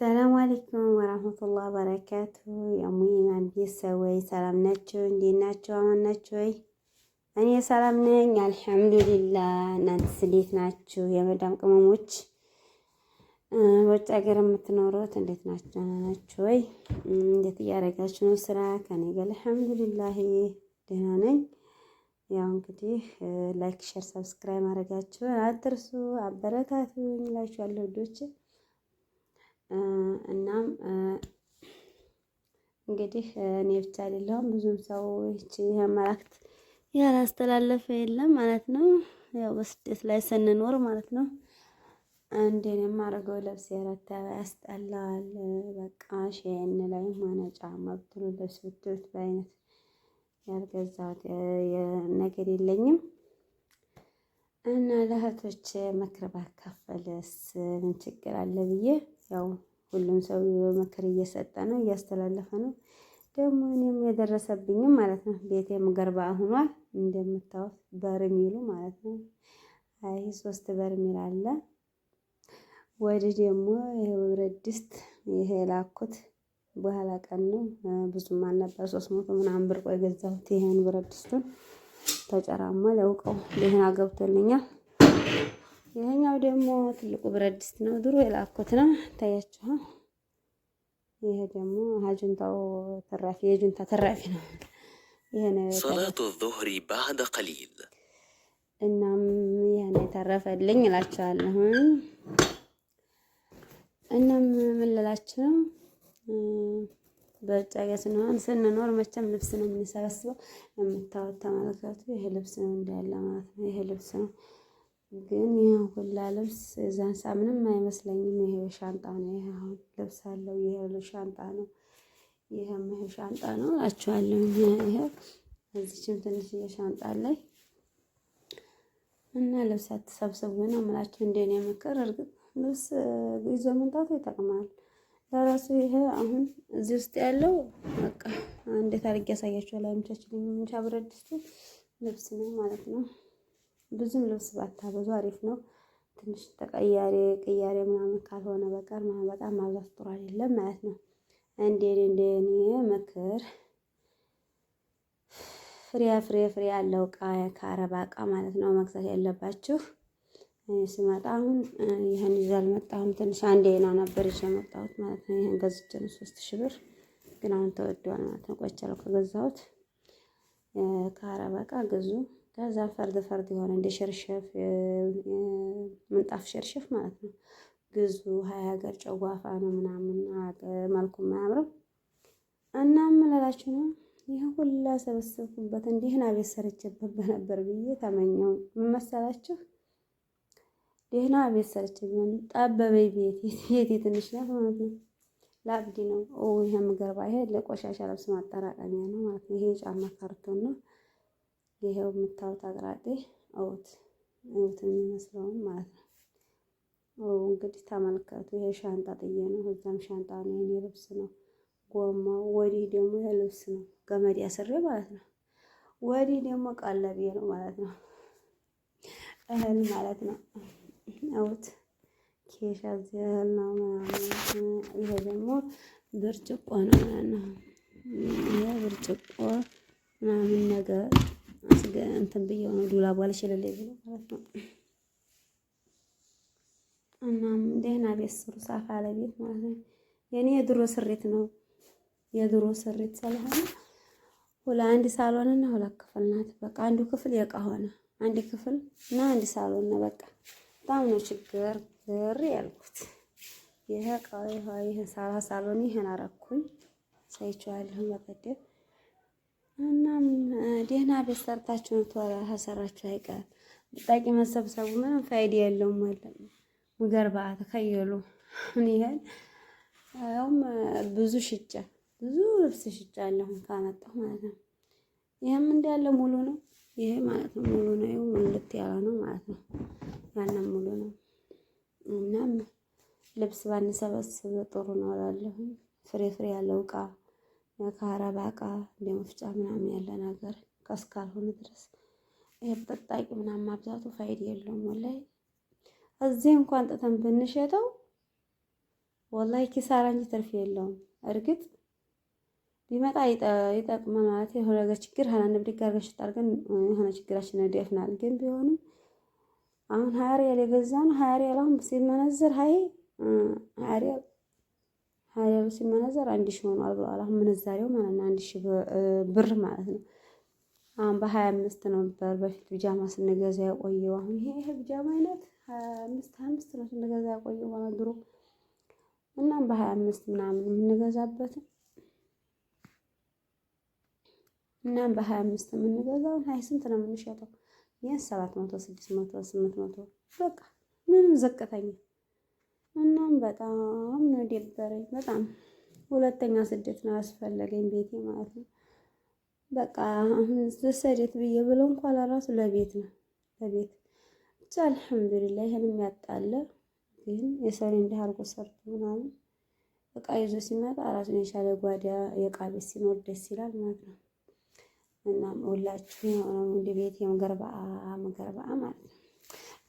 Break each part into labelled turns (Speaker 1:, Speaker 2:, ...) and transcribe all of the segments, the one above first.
Speaker 1: ሰላም አለይኩም ወራህመቱላሂ ወበረካቱ። የሙይማን ቤተሰቦች ሰላም ናቸው? እንዴት ናቸው? አማን ናቸው ወይ? እኔ ሰላም ነኝ አልሐምዱሊላህ። እናንተስ እንዴት ናችሁ? የመዳም ቅመሞች በውጭ ሀገር የምትኖሩት እንዴት ናችሁ? ናችሁ ወይ? እንዴት እያደረጋችሁ ነው ስራ? ከኔ ጋር አልሐምዱሊላህ ደህና ነኝ። ያው እንግዲህ ላይክ፣ ሼር፣ ሰብስክራይብ ማድረጋችሁን አትርሱ። አበረታቱኝ እላችኋለሁ ውዶች። እናም እንግዲህ እኔ ብቻ አይደለሁም ብዙም ሰው እቺ መልእክት ያላስተላለፈ የለም ማለት ነው። ያው በስደት ላይ ስንኖር ማለት ነው። እንደኔ የማደርገው ልብስ የረተበ ያስጠላል። በቃ ሼን ላይ ሆነ ጫማ ብትሉ ልብስ ብትሉት በአይነት ያልገዛሁት ነገር የለኝም እና ለእህቶች ምክር ባካፈልስ ምን ችግር አለ ብዬ ያው ሁሉም ሰው ምክር እየሰጠ ነው እያስተላለፈ ነው። ደግሞ እኔም የደረሰብኝም ማለት ነው። ቤቴም ገርባ ሆኗል እንደምታዩት በርሚሉ ማለት ነው። አይ 3 በርሚል አለ። ወዲህ ደግሞ ይሄ ብረት ድስት ይሄ ላኩት በኋላ ቀን ነው ብዙም አልነበር 300 ምናምን ብር ቆይ ገዛሁት። ይሄን ብረት ድስቱን ተጨራማ ለውቀው ደህና ገብቶልኛል። ይሄኛው ደግሞ ትልቁ ብረት ድስት ነው። ድሮ የላኩት ነው ታያችሁ። ይሄ ደግሞ ሀጁንታው ተራፊ የጁንታ ተራፊ ነው። ይሄ ነው ሰላቱ الظهر بعد قليل። እናም ይሄን የተረፈልኝ እላችኋለሁ። እናም ምን ልላችሁ ነው በውጭ ሀገር ስንኖር መቼም ልብስ ነው የምንሰበስበው። የምታወጣ ተመልከቱ። ይሄ ልብስ ነው እንዳለ ማለት ነው። ይሄ ልብስ ነው ግን ይሄ ሁላ ልብስ እዛን ምንም አይመስለኝም። ይሄ ሻንጣ ነው። ይሄ አሁን ልብስ አለው። ይሄ ሻንጣ ነው። ይሄም ይሄ ሻንጣ ነው እላችኋለሁ። ይሄ እዚህም ትንሽ ሻንጣ ላይ እና ልብስ አትሰብስቡ ነው የምላችሁ እንደኔ ምክር። እርግጥ ልብስ ይዞ መምጣቱ ይጠቅማል ለራሱ። ይሄ አሁን እዚህ ውስጥ ያለው በቃ እንዴት አድርጌ ያሳያችኋለሁ። አይመቻችልኝም እንጂ ብረት ድስቱ ልብስ ነው ማለት ነው። ብዙም ልብስ ባታበዙ አሪፍ ነው። ትንሽ ተቀያሪ ቅያሬ ምናምን ካልሆነ በቀር በጣም ማብዛት ጥሩ አይደለም ማለት ነው። እንደኔ ምክር ፍሬ ያለው እቃ ከአረባ እቃ ማለት ነው መግዛት ያለባችሁ። ስመጣ አሁን ይሄን ይዤ አልመጣሁም። ትንሽ አንዴ ነበር ይዤ መጣሁት ማለት ነው። ይሄን ገዝቼ ነው 3000 ብር ግን አሁን ተወዷል ማለት ነው። ቆይቻለሁ ከገዛሁት። ከአረባ እቃ ግዙ። ከዛ ፈርድ የሆነ እንደ ሸርሸፍ ምንጣፍ ሸርሸፍ ማለት ነው ግዙ። 20 ሀገር ጨዋፋ ነው ምናምን መልኩም አያምርም። እና ምን እላችሁ ነው ይሄ ሁላ ሰበሰብኩበት እንዲህና ቤት ሰርቼበት ነበር ብዬ ተመኘው። ምን መሰላችሁ ደህና ቤት ሰርቼበት ጠበበኝ። ቤቴ ትንሽ ናት ማለት ነው። ላብዲ ነው። ይሄ ምገርባ ይሄ ለቆሻሻ ልብስ ማጠራቀሚያ ነው ማለት ነው። ይሄ ጫማ ካርቶን ነው። ይሄው የምታዩት አቅራጤ እውት የሚመስለው ማለት ነው። እንግዲህ ተመልከቱ። ይሄ ሻንጣ ጥዬ ነው። እዛም ሻንጣ ነው። የኔ ልብስ ነው። ጎማው ወዲህ ደግሞ ይሄ ልብስ ነው። ገመድ ያስሬ ማለት ነው። ወዲህ ደግሞ ቀለቤ ነው ማለት ነው። እህል ማለት ነው። እውት ኬሻ እህል ነው ምናምን። ይሄ ደግሞ ብርጭቆ ነው ማለት ነው። ይሄ ብርጭቆ ምናምን ነገር እንትን ብዬው ነው ዱላ ባልሽ ለለይ ብሎ ማለት ነው። እናም ደህና ቤት ስሩ። ሳፋ ለቤት ማለት ነው። የኔ የድሮ ስሪት ነው። የድሮ ስሪት ስለሆነ አንድ ሳሎን እና 2 ክፍል ናት። በቃ አንዱ ክፍል የዕቃ ሆነ። አንድ ክፍል እና አንድ ሳሎን ነው በቃ። በጣም ነው ችግር ያልኩት። ይሄ ዕቃው ይሄ ሳሎን ይሄን አረኩኝ ሳይቻለሁ በቀደም። እናም ደህና ቤት ሰርታችሁ ተሰራችሁ አይቀር ጥቂት መሰብሰቡ ምንም ፋይዳ የለውም ማለት ነው። ሙገርባ ተከየሉ ይሄን ያውም ብዙ ልብስ ሽጫለሁ ካመጣሁ ማለት ነው። ይሄም እንዳለ ሙሉ ነው። ይሄ ማለት ነው ሙሉ ነው። ይሄው ሙሉት ያለ ነው ማለት ነው። ያንን ሙሉ ነው። እናም ልብስ ባንሰበስብ ጥሩ ነው እላለሁ። ፍሬ ያለው እቃ ከአረባ እቃ እንደ መፍጫ ምናምን ያለ ነገር ከስካልሆነ ድረስ ይሄ በጣጣቂ ምናምን ማብዛቱ ፋይዳ የለውም ወላሂ። እዚህ እንኳን ጥተን ብንሸጠው ወላሂ ኪሳራ እንጂ ትርፍ የለውም። እርግጥ ቢመጣ ይጠቅማል ማለት የሆነ ነገር ችግር ሀላን ብድግ አድርገን ሽጣ አድርገን የሆነ ችግራችንን ይደፍናል። ግን ቢሆንም አሁን 20 ሪያል የገዛን 20 ሪያል አሁን ሲመነዘር 20 ሪያል ሲመነዘር 1000 ሆኗል ብለዋል። አሁን ምንዛሬው ማለት ነው 1000 ብር ማለት ነው። አሁን በ25 ነበር በፊት ቢጃማ ስንገዛ ያቆየው። አሁን ይሄ ቢጃማ አይነት 25 ነው ስንገዛ ያቆየው ማለት ድሮ እና በ25 ምናምን የምንገዛበት እና በ25 የምንገዛው ሀይ ስንት ነው የምንሸጠው? ይሄን 700 600 800 በቃ ምንም ዘቀተኛ። እናም በጣም ነው ደበረኝ። በጣም ሁለተኛ ስደት ነው ያስፈለገኝ ቤቴ ማለት ነው። በቃ አሁን ልሰደት ብዬ ብለው እንኳን ለራሱ ለቤት ነው ለቤት ብቻ አልሐምዱሊላህ። ይሄንም ያጣለ ግን የሰው እንዲህ አድርጎ ሰርቶ ምናምን በቃ ይዞ ሲመጣ ራሱን የቻለ ጓዳ የዕቃ ቤት ሲኖር ደስ ይላል ማለት ነው። እናም ሁላችሁ እንደ ቤት የመገርባአ ማለት ነው።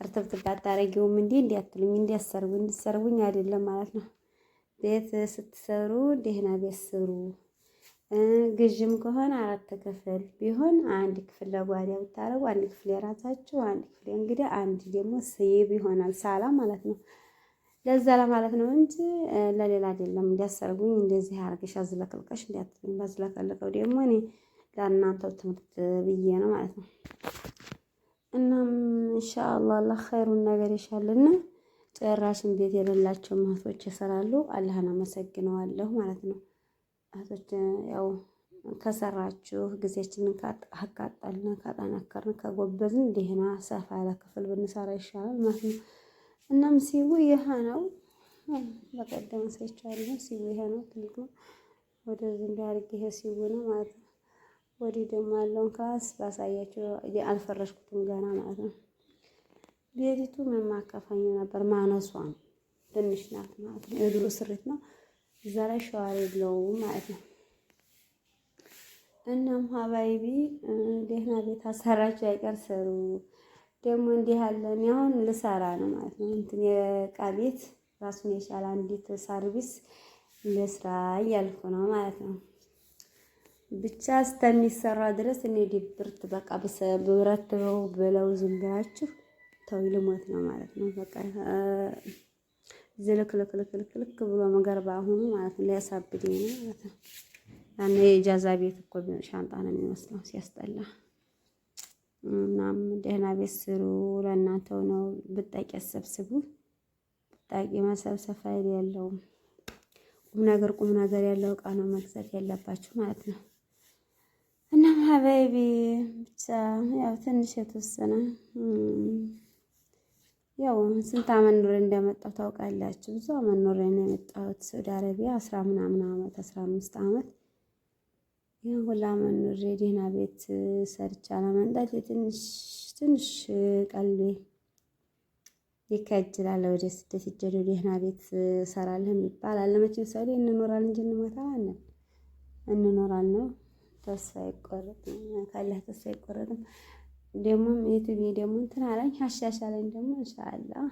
Speaker 1: እርጥብጥብ አታረጊውም እንዲህ አትሉኝ እንዲሰርቡኝ አይደለም ማለት ነው። ቤት ስትሰሩ ደህና ቤት ስሩ። ግዥም ከሆነ 4 ክፍል ቢሆን 1 ክፍል ለጓዳ ብታረጉ 1 ክፍል የራሳችሁ 1 ክፍል እንግዲህ 1 ደግሞ ስይብ ይሆናል ሳላ ማለት ነው። ለዛ ለማለት ነው እንጂ ለሌላ አይደለም። እንዲያሰርጉኝ እንደዚህ አርገሽ አዝለቅልቀሽ እንዲያትሉኝ ባዝለቀልቀው ደግሞ እኔ ለእናንተው ትምህርት ብዬ ነው ማለት ነው። እናም ኢንሻአላህ አላህ ኸይሩን ነገር ይሻልና ጭራሽን ቤት የሌላቸው እህቶች ይሰራሉ። አላህን አመሰግነዋለሁ ማለት ነው። እህቶች ያው ከሰራችሁ ጊዜያችንን ካቃጠልን ካጠናከርን ከጎበዝን ደህና ሰፋ ያለ ክፍል ብንሰራ ይሻላል ማለት ነው። እናም ሲቡ ይሄ ነው። በቀደም ሳይቻለሁ ሲቡ ይሄ ነው ትልቁ ወደዚህ እንዳርግ ይሄ ሲቡ ነው ማለት ነው። ወዲህ ደግሞ ያለውን ክላስ ባሳያችሁ አልፈረሽኩትም ገና ማለት ነው። ቤቲቱ ምን ማከፋኝ ነበር ማነሷን ትንሽ ናት ማለት ነው። የድሮ ስሪት ነው። እዛ ላይ ሸዋር የለውም ማለት ነው። እናም ሀባይቢ ደህና ቤት አሰራችሁ አይቀር ስሩ። ደግሞ እንዲህ ያለን አሁን ልሰራ ነው ማለት ነው። እንትን የዕቃ ቤት ራሱን የቻለ አንዲት ሰርቪስ ለስራ እያልኩ ነው ማለት ነው። ብቻ እስከሚሰራ ድረስ እኔ ድብርት በቃ ብረት ብለው ዝም ብላችሁ ተው ልሞት ነው ማለት ነው። በቃ ዝልክልክልክልክ ብሎ መገርባ አሁኑ ማለት ነው። ሊያሳብደኝ ነው ማለት ነው። ያኔ የኢጃዛ ቤት እኮ ሻንጣ ነው የሚመስለው ሲያስጠላ። እናም ደህና ቤት ስሩ። ለእናንተው ነው። ብጣቂ አሰብስቡ። ብጣቂ መሰብሰብ ፋይል የለውም። ቁም ነገር ያለው ዕቃ ነው መግዛት ያለባችሁ ማለት ነው። እና ሀባይቢ ብቻ ያው ትንሽ የተወሰነ ያው ስንት አመት ኖሬ እንደመጣሁ ታውቃላችሁ። ብዙ አመት ኖሬ ነው የመጣሁት ሳውዲ አረቢያ 10 ምናምን አመት 15 አመት። ይሄን ሁሉ አመት ኖሬ ደህና ቤት ሰርቻ ለመምጣት ትንሽ ቀልቤ ይከጅላል። ወደ ስደት ሂጅ ደህና ቤት ሰራለሁ ይባላል። ለመቼም ሰው ላይ እንኖራለን እንጂ እንሞታለን። እንኖራለን። ተስፋ አይቆረጥም። ካላህ ተስፋ አይቆረጥም። ደግሞ ዩቲዩብ ደግሞ እንትን አለኝ አሻሻለኝ። ደግሞ ኢንሻአላህ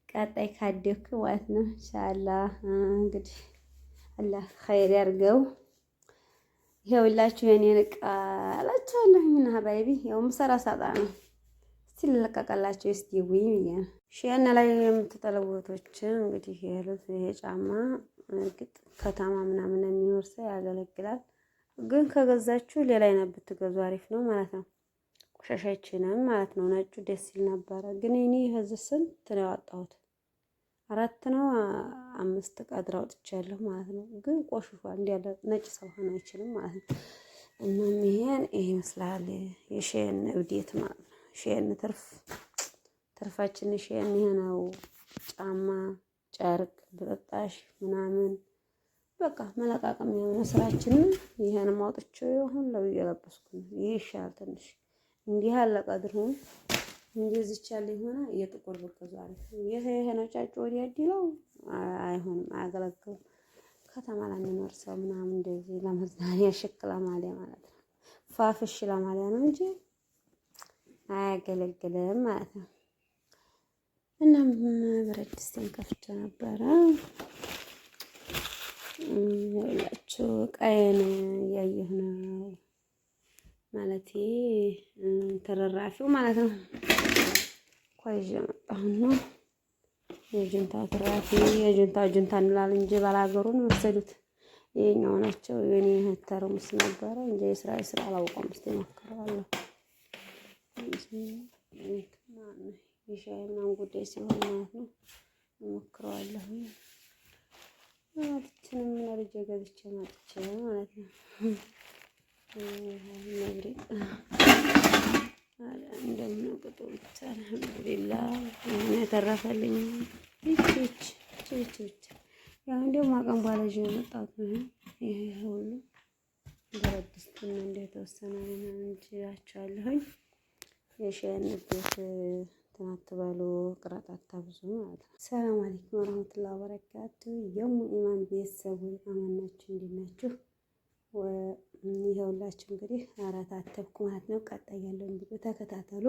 Speaker 1: ቀጣይ ካደኩ ማለት ነው ኢንሻአላህ እንግዲህ አላህ ኸይር ያርገው። ይኸውላችሁ የኔን ዕቃ አላችኋለሁ። ምን ሀባይቢ ያው ምሰራ ሳጣ ነው። እስቲ ልለቀቀላችሁ እስቲ ወይ ሺአና ላይ የምትጠለውቶች እንግዲህ ይሄ ጫማ እርግጥ ከተማ ምናምን የሚኖር ሰው ያገለግላል። ግን ከገዛችሁ ሌላ አይነት ብትገዙ አሪፍ ነው ማለት ነው። ቆሻሻችንን ማለት ነው። ነጩ ደስ ይል ነበረ። ግን እኔ ህዝብ ስንት ነው ያወጣሁት? 4 ነው 5 ቀድር አውጥቻለሁ ማለት ነው። ግን ቆሽሿል። እንዲያለ ነጭ ሰው ሆነ አይችልም ማለት ነው። እናም ይሄን ይመስላል የሼን እብዴት ማለት ነው። ሼን ትርፋችን ሼን ይሄ ነው። ጫማ፣ ጨርቅ፣ ብጣሽ ምናምን በቃ መለቃቀም የሆነ ስራችን ይሄን ማውጥቼው አሁን ለው እየለበስኩ ነው። ይሄ ይሻላል ትንሽ እንዲህ ያለ ቀድሩን እንደዚች ያለ ሆነ የጥቁር ብቀዙ አሪፍ ነው። ይሄ ነው ጫጭ ወዲያ ዲለው አይሆንም፣ አያገለግልም። ከተማ ላይ የሚኖር ሰው ምናምን እንደዚህ ለመዝናኛ ሽክ ለማሊያ ማለት ነው። ፋፍሽ ለማሊያ ነው እንጂ አያገለግልም ማለት ነው። እናም ብረት ድስቴን ከፍቼ ነበረ ቀይን እያየሁ ነው ማለት ተረራፊው ማለት ነው። ኮይዥ መጣሁ ነው የጁንታ ትራፊ የጁንታ እንላለን እንጂ ባላገሩን ወሰዱት። ይሄኛው ናቸው የኔ ተርሙስ ነበረ እንጂ የስራ አላውቀውም። እስቲ እሞክረዋለሁ። የሻይ ምናምን ጉዳይ ሲሆን ማለት ነው እሞክረዋለሁ። አትችልም ለልጄ ገዝቼ መጥቼ ማለት ነው። መብሪቅ እንደምን ቅጡ ብቻ አልሐምዱሊላህ የተረፈልኝ ይቺ ብቻ ያው እንደውም አቀም በኋላ ይዤ የመጣሁት ነው። ይሄ ሁሉ ብረት ድስቱን እንደተወሰነ እንጂ እላችኋለሁኝ። የሻይ ንዴት እንትን አትበሉ፣ ቅረት አታብዙ ማለት ነው። ሰላም አለይኩም ወራህመቱላሂ ወበረካቱ። የሙ ኢማን ቤተሰቦች አማን ናችሁ? እንዴት ናችሁ? ይኸውላችሁ እንግዲህ አረታተብኩ ማለት ነው። ቀጣይ ያለውን ቪዲዮ ተከታተሉ።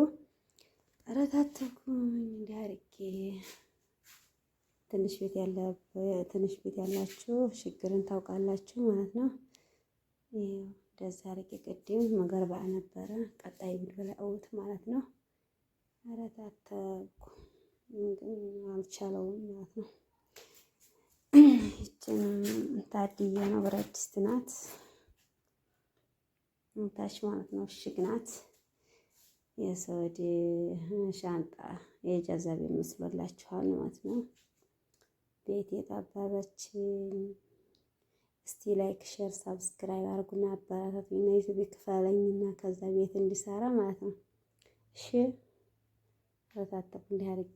Speaker 1: አረታተብኩ እንዲህ አድርጌ ትንሽ ቤት ያላችሁ ችግርን ታውቃላችሁ ማለት ነው። እንደዛ አድርጌ ቅድም መገርባ ነበረ። ቀጣይ ቪዲዮ ላይ አውት ማለት ነው። አረታተብኩ ግን አልቻለውም ማለት ነው። ይችን ታድያ ነው፣ ብረት ድስት ናት ታች ማለት ነው። እሽግ ናት። የሰወድ ሻንጣ የጃዛብ የሚመስላችኋል ማለት ነው። ቤት የጠበበች። እስቲ ላይክ፣ ሼር፣ ሳብስክራይብ አድርጉና አበረታቱኝ። ዩቲዩብ ክፈለኝና ከዛ ቤት እንዲሰራ ማለት ነው። እሺ አረታተብኩ እንዲህ አድርጌ